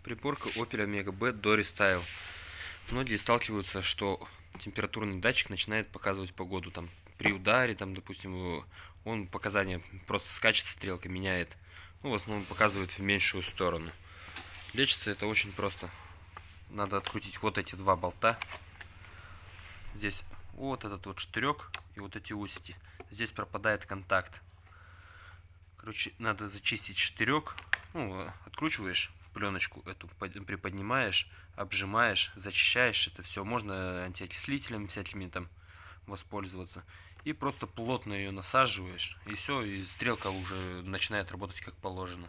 Приборка Opel Omega B Dory Style. Многие сталкиваются, что температурный датчик начинает показывать погоду. Там, при ударе, там, допустим, он показания просто скачет, стрелка меняет. Ну, в основном показывает в меньшую сторону. Лечится это очень просто. Надо открутить вот эти два болта. Здесь вот этот вот штырек и вот эти усики. Здесь пропадает контакт. Короче, надо зачистить штырек. Ну, откручиваешь пленочку эту, приподнимаешь, обжимаешь, зачищаешь это все. Можно антиокислителем всякими там воспользоваться. И просто плотно ее насаживаешь. И все, и стрелка уже начинает работать как положено.